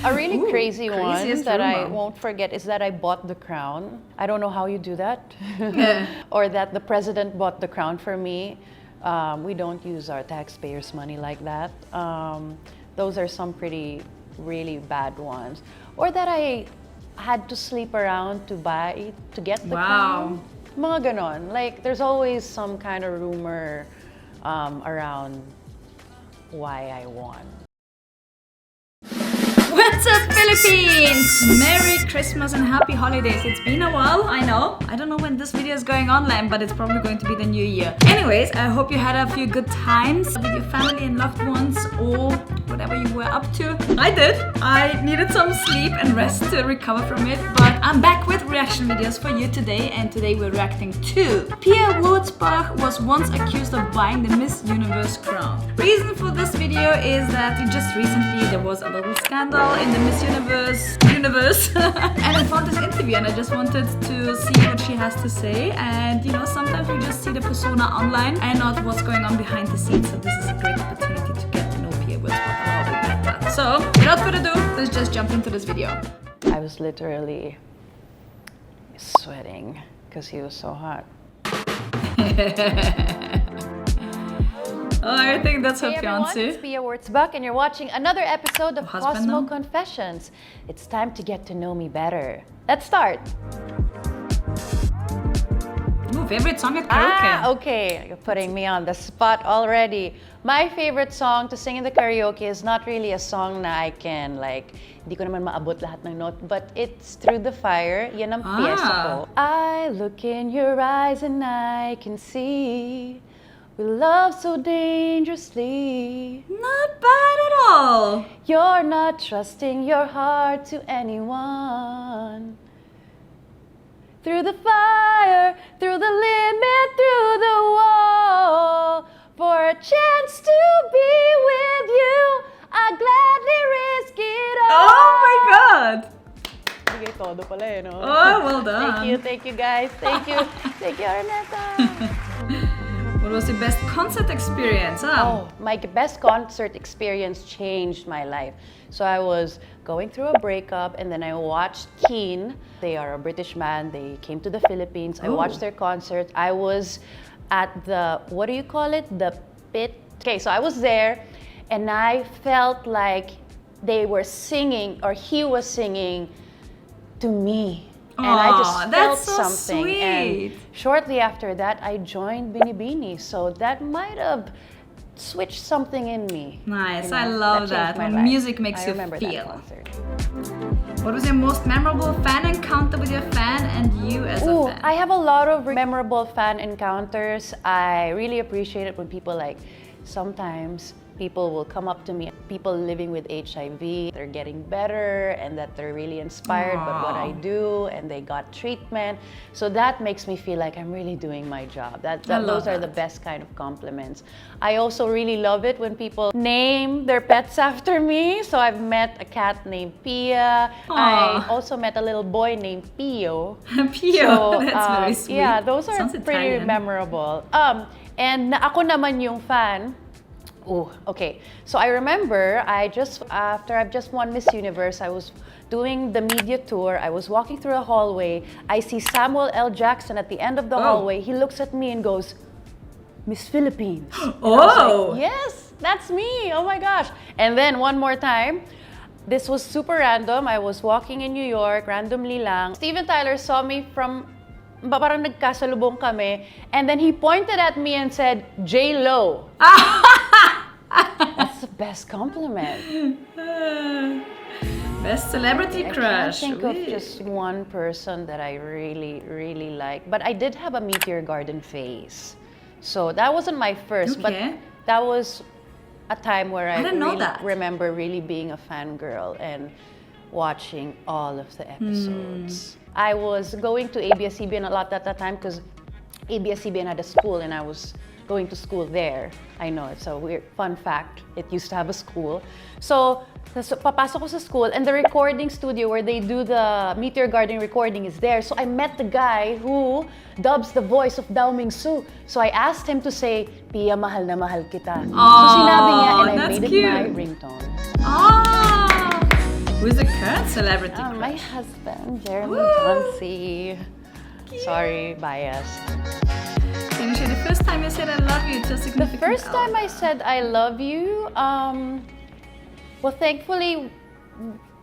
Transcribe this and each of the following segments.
A really crazy one craziest that I rumor. won't forget is that I bought the crown. I don't know how you do that. Yeah. Or that the president bought the crown for me. We don't use our taxpayers' money like that. Those are some pretty, really bad ones. Or that I had to sleep around to get the crown. Mga ganon. Like, there's always some kind of rumor around why I won. What's up, Philippines? Merry Christmas and happy holidays. It's been a while, I know. I don't know when this video is going online, but it's probably going to be the new year. Anyways, I hope you had a few good times with your family and loved ones or whatever you were up to. I did. I needed some sleep and rest to recover from it, but I'm back with reaction videos for you today, and today we're reacting to PIA WURTZBACH was once accused of buying the Miss Universe crown. Reason for this video is that just recently there was a little scandal in the Miss Universe and I found this interview and I just wanted to see what she has to say. And you know, sometimes we just see the persona online and not what's going on behind the scenes, so this is a great opportunity to get to know PIA WURTZBACH a little bit better. So without further ado, let's just jump into this video. I was literally sweating because he was so hot. Oh, I think that's her Hey everyone, fiancé. it's PIA WURTZBACH and you're watching another episode of Husband Cosmo now? Confessions. It's time to get to know me better. Let's start. Ooh, favorite song at karaoke. Okay. You're putting me on the spot already. My favorite song to sing in the karaoke is not really a song na I can hindi ko naman maabot lahat ng note, but it's Through the Fire. Yan ang piyesa ko. I look in your eyes and I can see we love so dangerously. Not bad at all. You're not trusting your heart to anyone. Through the fire, through the limit, through the wall. For a chance to be with you, I gladly risk it all. Oh my god. Sige, todo pala eh, no? Oh, well done. Thank you guys. Thank you, Arnetta. What was your best concert experience? Oh, my best concert experience changed my life. So I was going through a breakup and then I watched Keen. They are a British band. They came to the Philippines. I watched their concert. I was at the, what do you call it? The pit. Okay, so I was there and I felt like they were singing or he was singing to me. And I just felt that's so something. sweet. And shortly after that, I joined Binibini. So that might have switched something in me. Nice, You know, I love that. changed my When life. music makes I you remember feel. that concert. What was your most memorable fan encounter with your fan and you as a fan? I have a lot of memorable fan encounters. I really appreciate it when people sometimes people will come up to me, people living with HIV, they're getting better and that they're really inspired by what I do and they got treatment. So that makes me feel like I'm really doing my job. Those are the best kind of compliments. I also really love it when people name their pets after me. So I've met a cat named Pia. I also met a little boy named Pio. Pio, So, that's very sweet. Yeah, those are Sounds pretty Italian. memorable. And ako naman yung fan. Oh, okay. So I remember after I've just won Miss Universe, I was doing the media tour. I was walking through a hallway. I see Samuel L. Jackson at the end of the hallway. He looks at me and goes, Miss Philippines. And I was like, yes, that's me. Oh my gosh. And then one more time, this was super random. I was walking in New York, randomly lang. Steven Tyler saw me from parang nagkasalubong kami, and then he pointed at me and said, J-Lo. That's the best compliment. Best celebrity crush. I can't think of just one person that I really, really like, but I did have a Meteor Garden phase. So that wasn't my first, but that was a time where I really remember really being a fangirl and watching all of the episodes. I was going to ABS-CBN a lot at that time because ABS-CBN had a school and I was going to school there. I know, it's a weird fun fact. It used to have a school. So, papasok ko sa school and the recording studio where they do the Meteor Garden recording is there. So I met the guy who dubs the voice of Dao Mingsu. So I asked him to say, Pia, mahal na mahal kita. So sinabi niya and I made it my ringtone. Who is the current celebrity crush? My husband, Jeremy Johnson. Sorry, biased. Can you share the first time you said I love you to a significant The first time I said I love you, well, thankfully,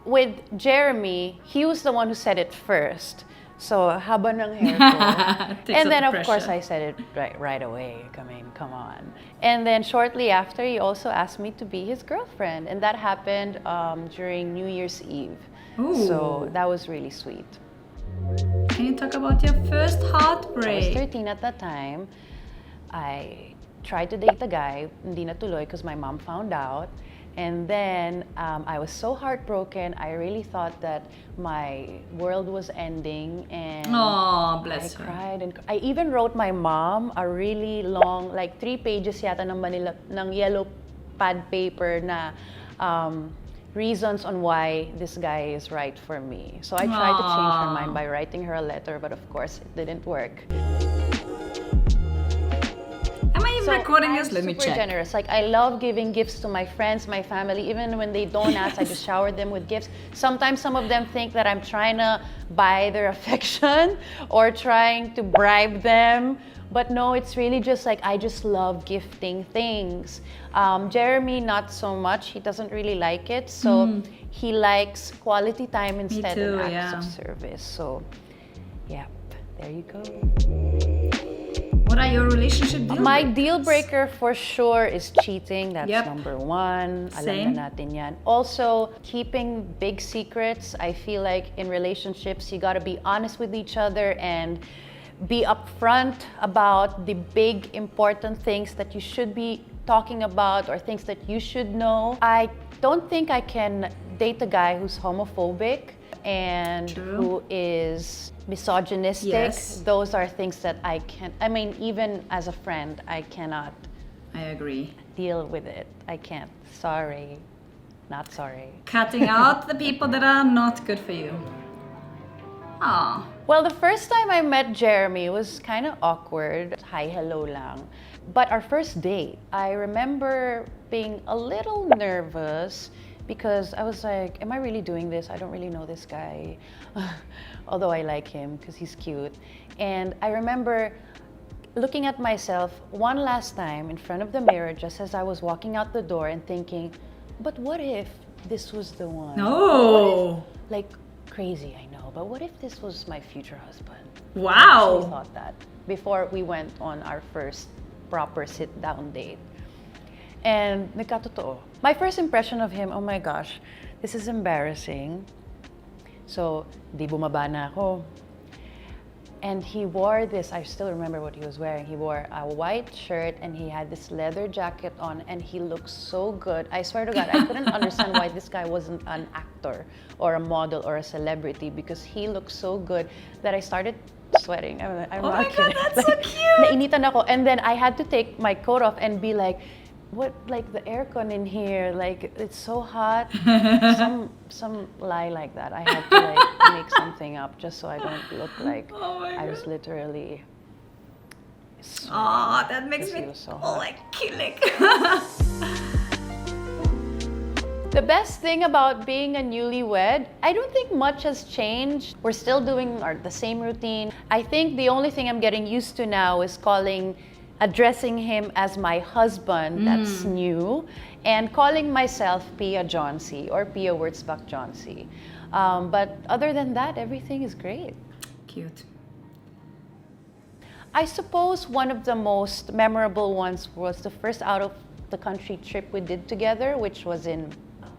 with Jeremy, he was the one who said it first. So, haba ng hair ko. And then, of course, I said it right away. I mean, come on. And then shortly after, he also asked me to be his girlfriend. And that happened during New Year's Eve. Ooh. So, that was really sweet. Can you talk about your first I heartbreak? was 13 at that time. I tried to date a guy. Hindi natuloy because my mom found out. And then I was so heartbroken. I really thought that my world was ending, and Oh, bless I her. cried. And I even wrote my mom a really long, like 3 pages yata ng yellow pad paper na reasons on why this guy is right for me. So I tried to change her mind by writing her a letter, but of course it didn't work. Am I even recording this? Let me check. I'm super generous. Like, I love giving gifts to my friends, my family. Even when they don't ask, I just shower them with gifts. Sometimes some of them think that I'm trying to buy their affection or trying to bribe them. But no, it's really just like, I just love gifting things. Jeremy, not so much. He doesn't really like it. So he likes quality time instead of acts of service. So, yeah, there you go. What are your relationship deal My breakers? deal breaker for sure is cheating. That's number one. Same. Alam na natin yan. Also, keeping big secrets. I feel like in relationships, you gotta be honest with each other and be upfront about the big important things that you should be talking about or things that you should know. I don't think I can date a guy who's homophobic and who is misogynistic. Yes. Those are things that I can't, I mean, even as a friend, I cannot I agree. deal with it. I can't. Sorry. Not sorry. Cutting out the people that are not good for you. Ah. Well, the first time I met Jeremy was kind of awkward. Hi, hello lang. But our first date, I remember being a little nervous because I was like, am I really doing this? I don't really know this guy. Although I like him because he's cute. And I remember looking at myself one last time in front of the mirror just as I was walking out the door and thinking, but what if this was the one? No. Like, crazy, I know. But what if this was my future husband? Wow. I actually thought that before we went on our first proper sit-down date. And nagkatotoo. My first impression of him, oh my gosh, this is embarrassing. So, di bumaba na ako. And he wore this, I still remember what he was wearing. He wore a white shirt and he had this leather jacket on and he looked so good. I swear to God, I couldn't understand why this guy wasn't an actor or a model or a celebrity because he looked so good that I started sweating. I'm Oh not my kidding. God, that's so cute! Nainitan ako. And then I had to take my coat off and be like, what, like the aircon in here, like it's so hot. some lie like that. I had to like make something up just so I don't look like I was literally. Oh, that makes me so like killing. The best thing about being a newlywed, I don't think much has changed. We're still doing the same routine. I think the only thing I'm getting used to now is addressing him as my husband, that's new, and calling myself Pia Johnson or Pia WURTZBACH Johnson. But other than that, everything is great. Cute. I suppose one of the most memorable ones was the first out-of-the-country trip we did together, which was in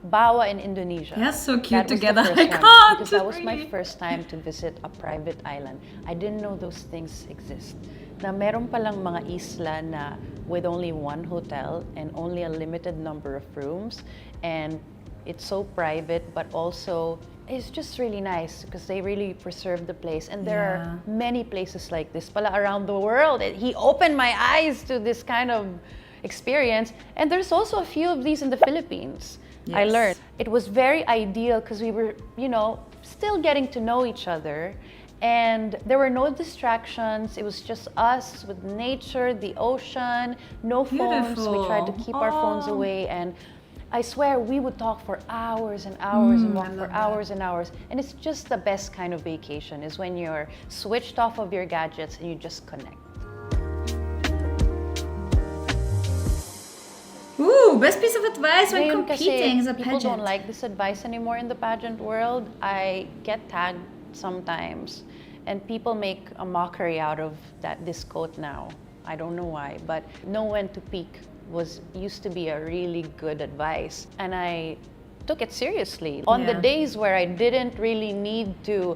Bawa in Indonesia. Yes, so cute That was the together. first I one, can't. because that was my really. first time to visit a private island. I didn't know those things exist. Na meron palang mga isla na with only one hotel and only a limited number of rooms, and it's so private, but also it's just really nice because they really preserve the place. And there are many places like this pala around the world. He opened my eyes to this kind of experience, and there's also a few of these in the Philippines. I learned. It was very ideal because we were, still getting to know each other. And there were no distractions. It was just us with nature, the ocean, no phones. We tried to keep our phones away. And I swear we would talk for hours and hours and walk for hours and hours. And it's just the best kind of vacation is when you're switched off of your gadgets and you just connect. Ooh, best piece of advice when Ngayon competing as a kasi people pageant. don't like this advice anymore in the pageant world. I get tagged sometimes and people make a mockery out of this quote now. I don't know why, but know when to peak used to be a really good advice, and I took it seriously. On the days where I didn't really need to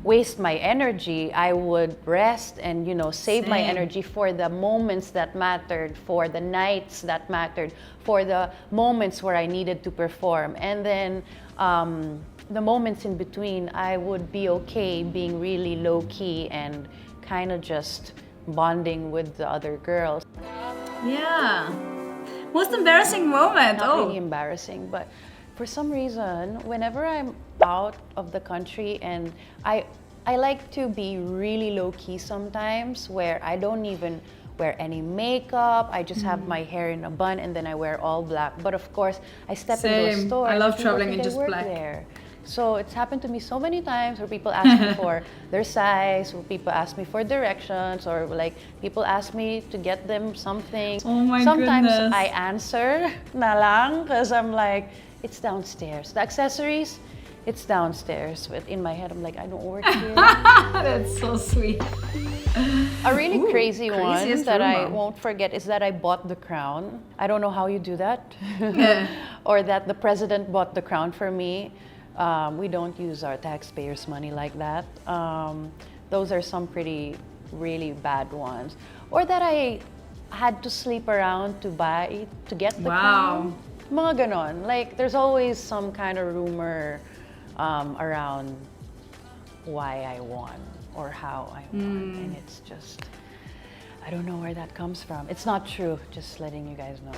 waste my energy, I would rest and save my energy for the moments that mattered, for the nights that mattered, for the moments where I needed to perform. And then the moments in between, I would be okay being really low-key and kind of just bonding with the other girls. Yeah. Most embarrassing moment? Not really embarrassing, but for some reason, whenever I'm out of the country, and I like to be really low-key sometimes, where I don't even wear any makeup. I just have my hair in a bun and then I wear all black. But of course, I step into a store. I love and traveling in I just work black. There. So it's happened to me so many times where people ask me for their size, or people ask me for directions, or like people ask me to get them something. Oh my Sometimes goodness. I answer na lang because I'm like, it's downstairs. The accessories, it's downstairs. But in my head, I'm like, I don't work here. That's so sweet. A really crazy one craziest that I rumor. won't forget is that I bought the crown. I don't know how you do that. Yeah. Or that the president bought the crown for me. We don't use our taxpayers' money like that. Those are some really bad ones. Or that I had to sleep around to get the crown. Mga ganon. Like, there's always some kind of rumor around why I won or how I won. And it's just, I don't know where that comes from. It's not true, just letting you guys know.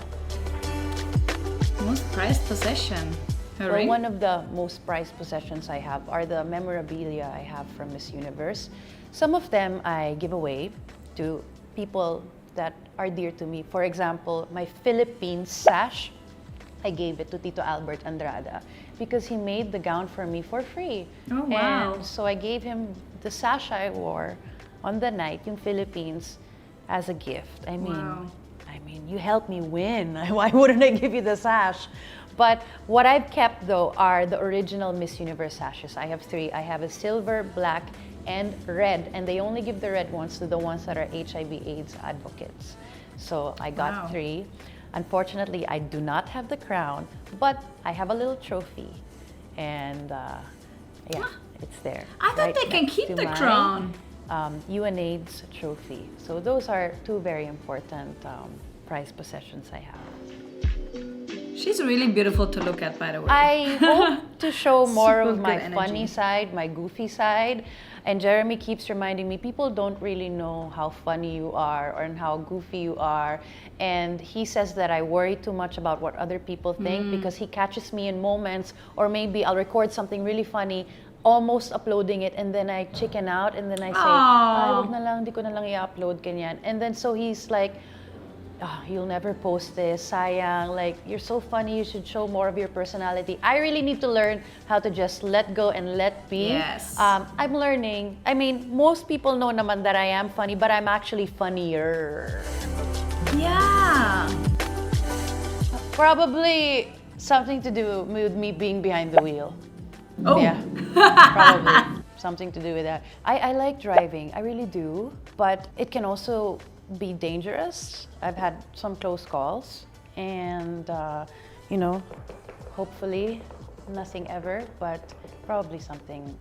Most prized possession. Well, one of the most prized possessions I have are the memorabilia I have from Miss Universe. Some of them I give away to people that are dear to me. For example, my Philippines sash, I gave it to Tito Albert Andrada because he made the gown for me for free. Oh, wow. And so I gave him the sash I wore on the night in Philippines as a gift. I mean, you helped me win. Why wouldn't I give you the sash? But what I've kept, though, are the original Miss Universe sashes. I have 3. I have a silver, black, and red. And they only give the red ones to the ones that are HIV/AIDS advocates. So I got 3. Unfortunately, I do not have the crown, but I have a little trophy. And it's there. I thought they can keep the crown. UNAIDS trophy. So those are 2 very important prized possessions I have. She's really beautiful to look at, by the way. I hope to show more Super of my good funny energy. side, my goofy side. And Jeremy keeps reminding me, people don't really know how funny you are and how goofy you are. And he says that I worry too much about what other people think because he catches me in moments, or maybe I'll record something really funny, almost uploading it, and then I chicken out, and then I say, ay, wag na lang, di ko na lang i-upload, ganyan. And then so he's like, you'll never post this, sayang, like, you're so funny, you should show more of your personality. I really need to learn how to just let go and let be. Yes. I'm learning. I mean, most people know naman that I am funny, but I'm actually funnier. Yeah. Probably something to do with me being behind the wheel. Oh. Yeah, probably something to do with that. I like driving, I really do, but it can also be dangerous. I've had some close calls, and hopefully nothing ever, but probably something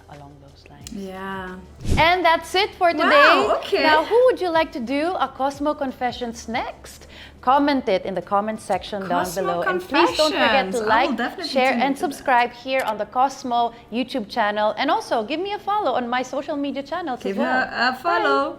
along those lines. Yeah. And that's it for today. Wow, okay. Now, who would you like to do a Cosmo Confessions next? Comment it in the comment section down Cosmo below. And please don't forget to Confessions. I will like, definitely share, tune and into that. subscribe here on the Cosmo YouTube channel. And also, give me a follow on my social media channels Give as well. her a follow.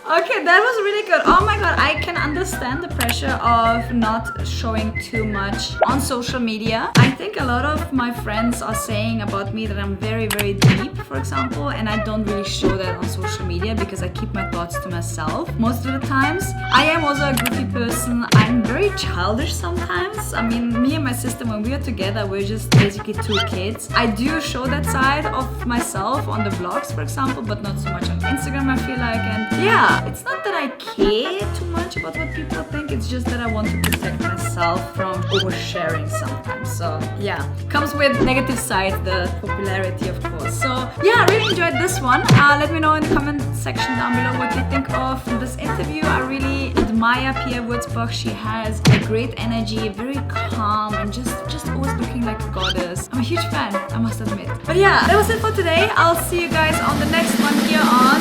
Okay, that was really good. Oh my god, I can understand the pressure of not showing too much on social media. I think a lot of my friends are saying about me that I'm very, very deep, for example, and I don't really show that on social media because I keep my thoughts to myself most of the times. I am also a goofy person. I'm very childish sometimes. I mean, me and my sister, when we are together, we're just basically two kids. I do show that side of myself on the vlogs, for example, but not so much on Instagram, I feel like. And yeah, it's not that I care too much about what people think, it's just that I want to protect myself from oversharing sometimes. So yeah, comes with negative sides, the popularity of course. So yeah, I really enjoyed this one. Let me know in the comment section down below what you think of this interview. I really admire PIA WURTZBACH. She has a great energy, very calm, and just always looking like a goddess. I'm a huge fan, I must admit. But yeah, that was it for today. I'll see you guys on the next one here on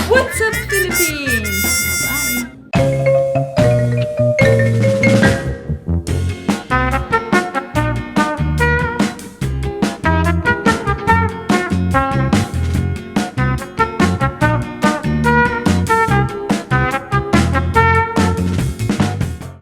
What's Up Philippines.